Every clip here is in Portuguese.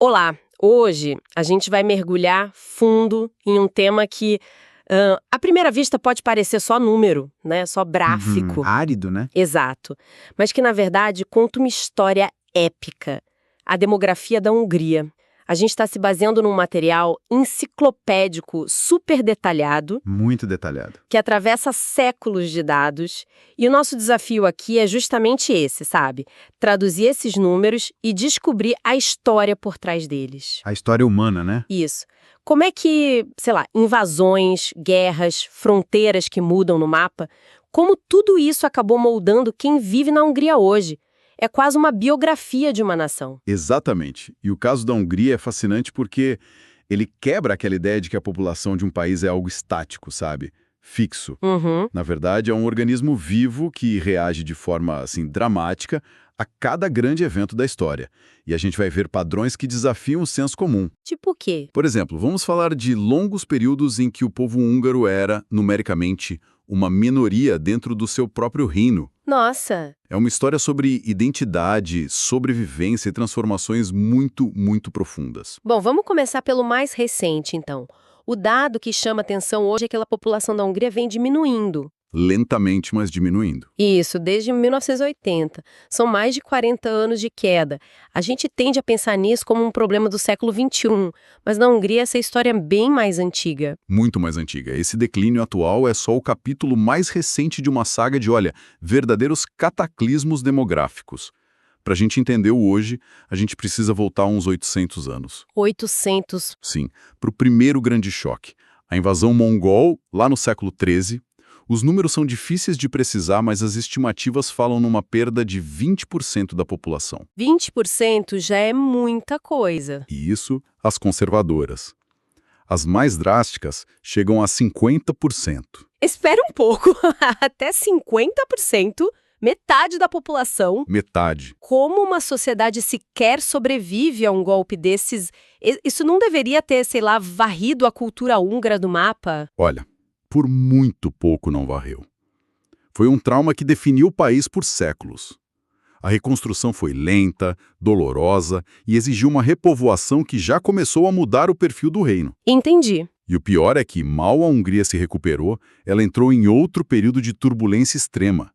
Olá! Hoje a gente vai mergulhar fundo em um tema que, à primeira vista, pode parecer só número, né? Só Uhum. gráfico. Árido, né? Exato. Mas que, na verdade, conta uma história épica. A demografia da Hungria. A gente está se baseando num material enciclopédico super detalhado, Muito detalhado. que atravessa séculos de dados. E o nosso desafio aqui é justamente esse, sabe? Traduzir esses números e descobrir a história por trás deles. A história humana, né? Isso. Como é que, sei lá, invasões, guerras, fronteiras que mudam no mapa, como tudo isso acabou moldando quem vive na Hungria hoje? É quase uma biografia de uma nação. Exatamente. E o caso da Hungria é fascinante porque ele quebra aquela ideia de que a população de um país é algo estático, sabe? Fixo. Uhum. Na verdade, é um organismo vivo que reage de forma, assim, dramática a cada grande evento da história. E a gente vai ver padrões que desafiam o senso comum. Tipo o quê? Por exemplo, vamos falar de longos períodos em que o povo húngaro era, numericamente, uma minoria dentro do seu próprio reino. Nossa! É uma história sobre identidade, sobrevivência e transformações muito, muito profundas. Bom, vamos começar pelo mais recente, então. O dado que chama atenção hoje é que a população da Hungria vem diminuindo. Lentamente, mas diminuindo. Isso, desde 1980. São mais de 40 anos de queda. A gente tende a pensar nisso como um problema do século XXI, mas na Hungria essa história é bem mais antiga. Muito mais antiga. Esse declínio atual é só o capítulo mais recente de uma saga de, olha, verdadeiros cataclismos demográficos. Para a gente entender o hoje, a gente precisa voltar uns 800 anos. 800. Sim, para o primeiro grande choque. A invasão mongol, lá no século XIII. Os números são difíceis de precisar, mas as estimativas falam numa perda de 20% da população. 20% já é muita coisa. E isso, as conservadoras. As mais drásticas chegam a 50%. Espera um pouco, até 50%, metade da população. Metade. Como uma sociedade sequer sobrevive a um golpe desses? Isso não deveria ter, sei lá, varrido a cultura húngara do mapa? Olha, por muito pouco não varreu. Foi um trauma que definiu o país por séculos. A reconstrução foi lenta, dolorosa e exigiu uma repovoação que já começou a mudar o perfil do reino. Entendi. E o pior é que, mal a Hungria se recuperou, ela entrou em outro período de turbulência extrema.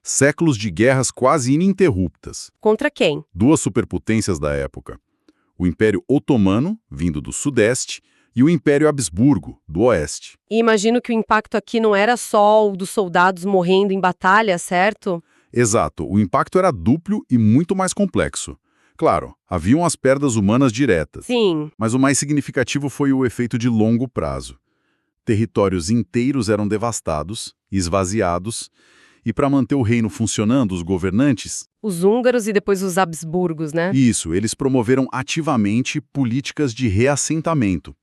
Séculos de guerras quase ininterruptas. Contra quem? Duas superpotências da época. O Império Otomano, vindo do sudeste, e o Império Habsburgo, do oeste. E imagino que o impacto aqui não era só o dos soldados morrendo em batalha, certo? Exato, o impacto era duplo e muito mais complexo. Claro, haviam as perdas humanas diretas. Sim. Mas o mais significativo foi o efeito de longo prazo. Territórios inteiros eram devastados, esvaziados, e para manter o reino funcionando, os governantes... Os húngaros e depois os Habsburgos, né? Isso, eles promoveram ativamente políticas de reassentamento.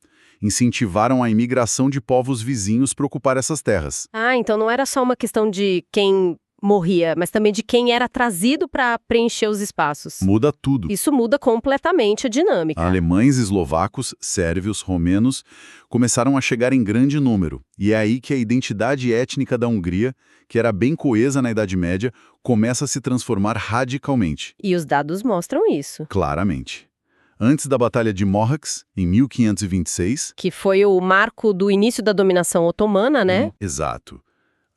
Incentivaram a imigração de povos vizinhos para ocupar essas terras. Ah, então não era só uma questão de quem morria, mas também de quem era trazido para preencher os espaços. Muda tudo. Isso muda completamente a dinâmica. Alemães, eslovacos, sérvios, romenos começaram a chegar em grande número. E é aí que a identidade étnica da Hungria, que era bem coesa na Idade Média, começa a se transformar radicalmente. E os dados mostram isso. Claramente. Antes da Batalha de Mohacs, em 1526... Que foi o marco do início da dominação otomana, né? Exato.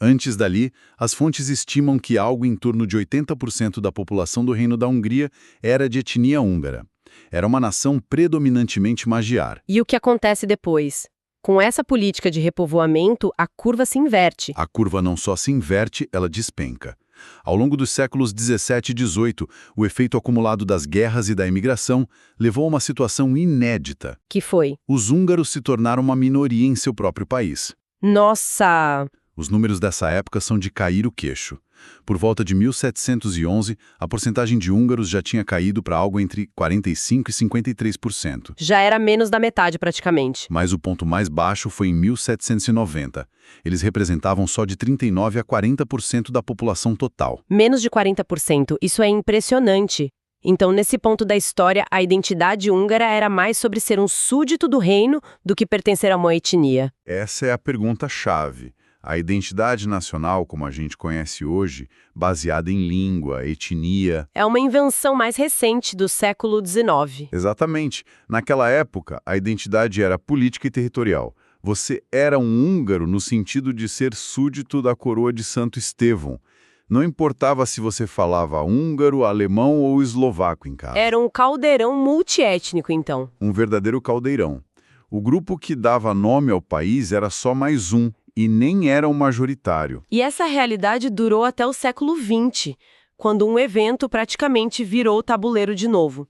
Antes dali, as fontes estimam que algo em torno de 80% da população do Reino da Hungria era de etnia húngara. Era uma nação predominantemente magiar. E o que acontece depois? Com essa política de repovoamento, a curva se inverte. A curva não só se inverte, ela despenca. Ao longo dos séculos 17 e 18, o efeito acumulado das guerras e da imigração levou a uma situação inédita. Que foi? Os húngaros se tornaram uma minoria em seu próprio país. Nossa! Os números dessa época são de cair o queixo. Por volta de 1711, a porcentagem de húngaros já tinha caído para algo entre 45% e 53%. Já era menos da metade, praticamente. Mas o ponto mais baixo foi em 1790. Eles representavam só de 39% a 40% da população total. Menos de 40%. Isso é impressionante. Então, nesse ponto da história, a identidade húngara era mais sobre ser um súdito do reino do que pertencer a uma etnia. Essa é a pergunta-chave. A identidade nacional, como a gente conhece hoje, baseada em língua, etnia. É uma invenção mais recente do século XIX. Exatamente. Naquela época, a identidade era política e territorial. Você era um húngaro no sentido de ser súdito da coroa de Santo Estevão. Não importava se você falava húngaro, alemão ou eslovaco em casa. Era um caldeirão multiétnico, então. Um verdadeiro caldeirão. O grupo que dava nome ao país era só mais um, e nem era um majoritário. E essa realidade durou até o século XX, quando um evento praticamente virou o tabuleiro de novo.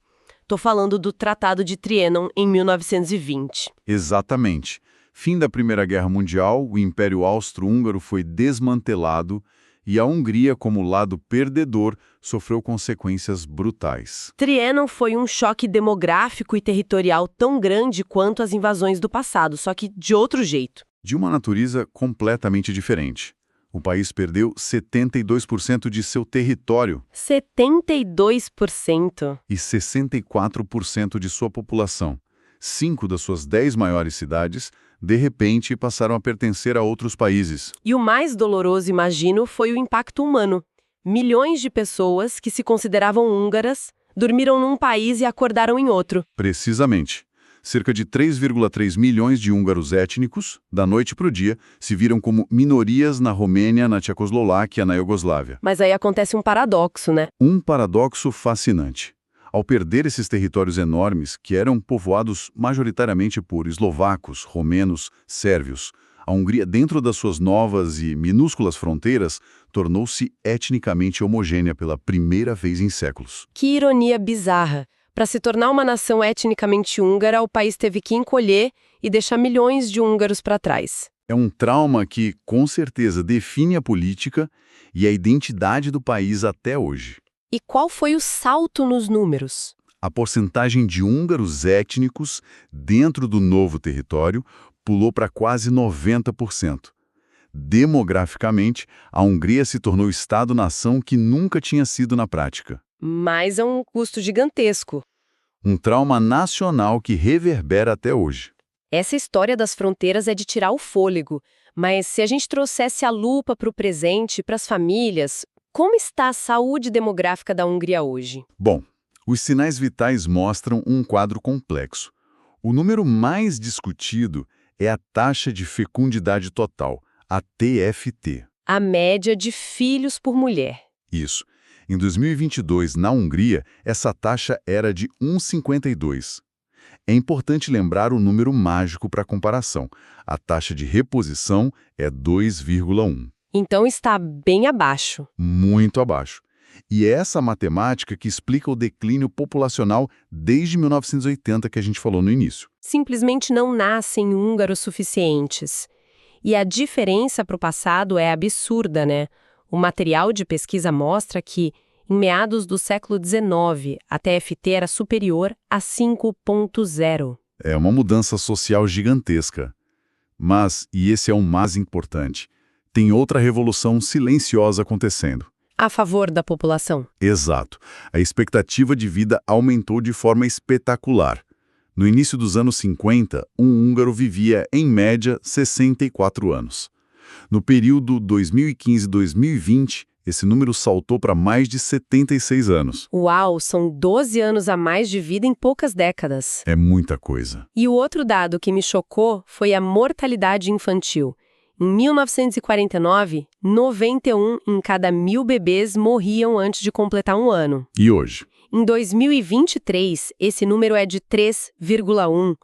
Tô falando do Tratado de Trianon, em 1920. Exatamente. Fim da Primeira Guerra Mundial, o Império Austro-Húngaro foi desmantelado e a Hungria, como lado perdedor, sofreu consequências brutais. Trianon foi um choque demográfico e territorial tão grande quanto as invasões do passado, só que de outro jeito. De uma natureza completamente diferente. O país perdeu 72% de seu território 72%. e 64% de sua população. 5 das suas 10 maiores cidades, de repente, passaram a pertencer a outros países. E o mais doloroso, imagino, foi o impacto humano. Milhões de pessoas que se consideravam húngaras dormiram num país e acordaram em outro. Precisamente. Cerca de 3,3 milhões de húngaros étnicos, da noite para o dia, se viram como minorias na Romênia, na Tchecoslováquia, na Iugoslávia. Mas aí acontece um paradoxo, né? Um paradoxo fascinante. Ao perder esses territórios enormes, que eram povoados majoritariamente por eslovacos, romenos, sérvios, a Hungria, dentro das suas novas e minúsculas fronteiras, tornou-se etnicamente homogênea pela primeira vez em séculos. Que ironia bizarra. Para se tornar uma nação etnicamente húngara, o país teve que encolher e deixar milhões de húngaros para trás. É um trauma que, com certeza, define a política e a identidade do país até hoje. E qual foi o salto nos números? A porcentagem de húngaros étnicos dentro do novo território pulou para quase 90%. Demograficamente, a Hungria se tornou Estado-nação que nunca tinha sido na prática. Mas é um custo gigantesco. Um trauma nacional que reverbera até hoje. Essa história das fronteiras é de tirar o fôlego, mas se a gente trouxesse a lupa para o presente, para as famílias, como está a saúde demográfica da Hungria hoje? Bom, os sinais vitais mostram um quadro complexo. O número mais discutido é a taxa de fecundidade total, a TFT. A média de filhos por mulher. Isso. Em 2022, na Hungria, essa taxa era de 1,52. É importante lembrar o número mágico para comparação. A taxa de reposição é 2,1. Então está bem abaixo. Muito abaixo. E é essa matemática que explica o declínio populacional desde 1980 que a gente falou no início. Simplesmente não nascem húngaros suficientes. E a diferença para o passado é absurda, né? O material de pesquisa mostra que, em meados do século XIX, a TFT era superior a 5,0. É uma mudança social gigantesca. Mas, e esse é o mais importante, tem outra revolução silenciosa acontecendo. A favor da população. Exato. A expectativa de vida aumentou de forma espetacular. No início dos anos 50, um húngaro vivia, em média, 64 anos. No período 2015-2020, esse número saltou para mais de 76 anos. Uau, são 12 anos a mais de vida em poucas décadas. É muita coisa. E o outro dado que me chocou foi a mortalidade infantil. Em 1949, 91 em cada 1.000 bebês morriam antes de completar um ano. E hoje? Em 2023, esse número é de 3,1.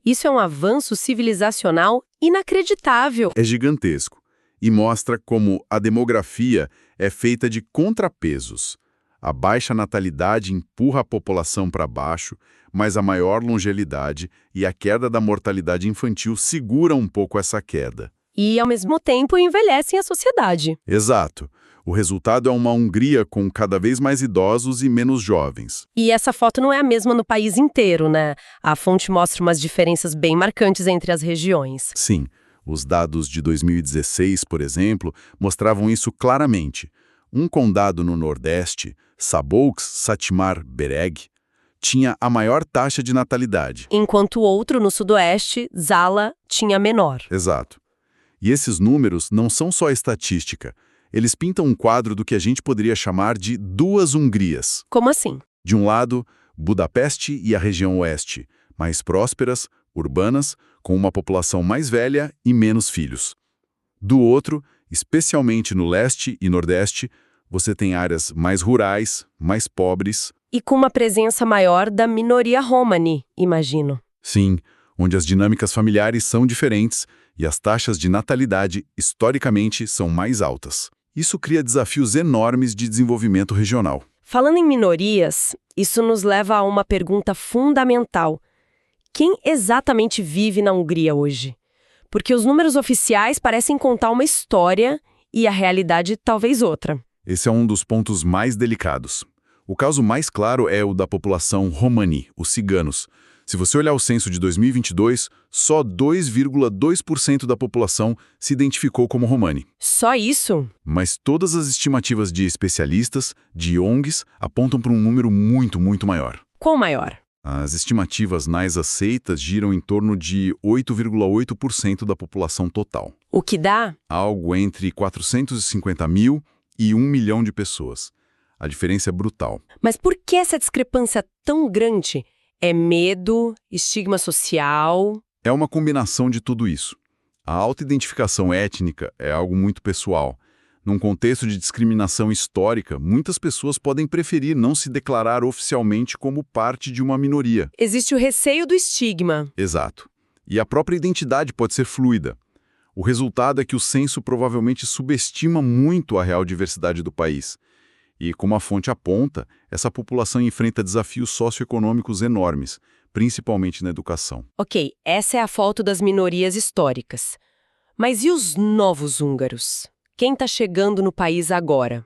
Isso é um avanço civilizacional inacreditável. É gigantesco. E mostra como a demografia é feita de contrapesos. A baixa natalidade empurra a população para baixo, mas a maior longevidade e a queda da mortalidade infantil segura um pouco essa queda. E, ao mesmo tempo, envelhecem a sociedade. Exato. O resultado é uma Hungria com cada vez mais idosos e menos jovens. E essa foto não é a mesma no país inteiro, né? A fonte mostra umas diferenças bem marcantes entre as regiões. Sim, os dados de 2016, por exemplo, mostravam isso claramente. Um condado no Nordeste, Szabolcs-Szatmár-Bereg, tinha a maior taxa de natalidade. Enquanto o outro, no Sudoeste, Zala, tinha menor. Exato. E esses números não são só estatística. Eles pintam um quadro do que a gente poderia chamar de duas Hungrias. Como assim? De um lado, Budapeste e a região oeste, mais prósperas, urbanas, com uma população mais velha e menos filhos. Do outro, especialmente no leste e nordeste, você tem áreas mais rurais, mais pobres. E com uma presença maior da minoria romani, imagino. Sim, onde as dinâmicas familiares são diferentes e as taxas de natalidade, historicamente, são mais altas. Isso cria desafios enormes de desenvolvimento regional. Falando em minorias, isso nos leva a uma pergunta fundamental. Quem exatamente vive na Hungria hoje? Porque os números oficiais parecem contar uma história e a realidade talvez outra. Esse é um dos pontos mais delicados. O caso mais claro é o da população romani, os ciganos. Se você olhar o censo de 2022, só 2,2% da população se identificou como romani. Só isso? Mas todas as estimativas de especialistas, de ONGs, apontam para um número muito, muito maior. Qual maior? As estimativas mais aceitas giram em torno de 8,8% da população total. O que dá? Algo entre 450 mil e 1 milhão de pessoas. A diferença é brutal. Mas por que essa discrepância tão grande? É medo, estigma social? É uma combinação de tudo isso. A autoidentificação étnica é algo muito pessoal. Num contexto de discriminação histórica, muitas pessoas podem preferir não se declarar oficialmente como parte de uma minoria. Existe o receio do estigma. Exato. E a própria identidade pode ser fluida. O resultado é que o censo provavelmente subestima muito a real diversidade do país. E, como a fonte aponta, essa população enfrenta desafios socioeconômicos enormes, principalmente na educação. Ok, essa é a foto das minorias históricas. Mas e os novos húngaros? Quem está chegando no país agora?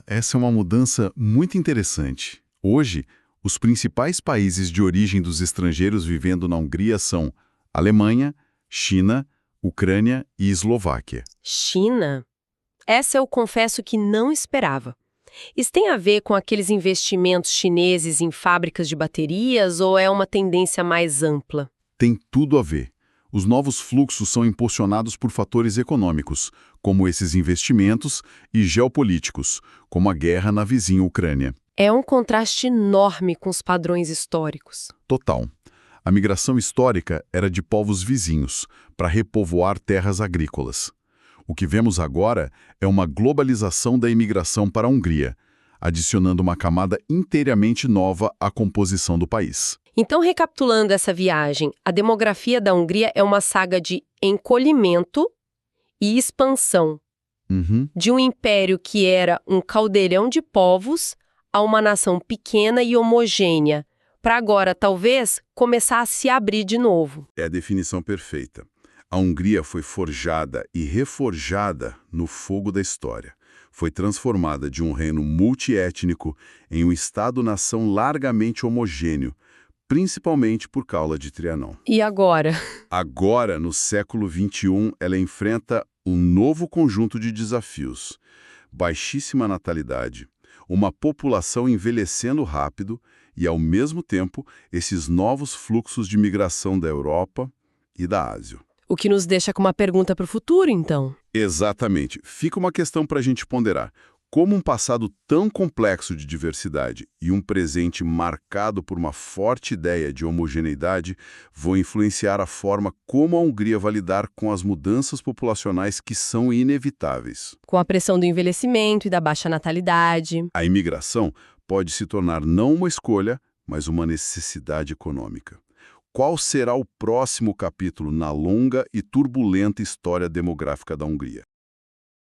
Essa é uma mudança muito interessante. Hoje, os principais países de origem dos estrangeiros vivendo na Hungria são Alemanha, China, Ucrânia e Eslováquia. China? Essa eu confesso que não esperava. Isso tem a ver com aqueles investimentos chineses em fábricas de baterias ou é uma tendência mais ampla? Tem tudo a ver. Os novos fluxos são impulsionados por fatores econômicos, como esses investimentos, e geopolíticos, como a guerra na vizinha Ucrânia. É um contraste enorme com os padrões históricos. Total. A migração histórica era de povos vizinhos, para repovoar terras agrícolas. O que vemos agora é uma globalização da imigração para a Hungria, adicionando uma camada inteiramente nova à composição do país. Então, recapitulando essa viagem, a demografia da Hungria é uma saga de encolhimento e expansão. De um império que era um caldeirão de povos a uma nação pequena e homogênea, para agora, talvez, começar a se abrir de novo. É a definição perfeita. A Hungria foi forjada e reforjada no fogo da história. Foi transformada de um reino multiétnico em um Estado-nação largamente homogêneo, principalmente por causa de Trianon. E agora? Agora, no século XXI, ela enfrenta um novo conjunto de desafios. Baixíssima natalidade, uma população envelhecendo rápido e, ao mesmo tempo, esses novos fluxos de migração da Europa e da Ásia. O que nos deixa com uma pergunta para o futuro, então. Exatamente. Fica uma questão para a gente ponderar. Como um passado tão complexo de diversidade e um presente marcado por uma forte ideia de homogeneidade vão influenciar a forma como a Hungria vai lidar com as mudanças populacionais que são inevitáveis? Com a pressão do envelhecimento e da baixa natalidade. A imigração pode se tornar não uma escolha, mas uma necessidade econômica. Qual será o próximo capítulo na longa e turbulenta história demográfica da Hungria?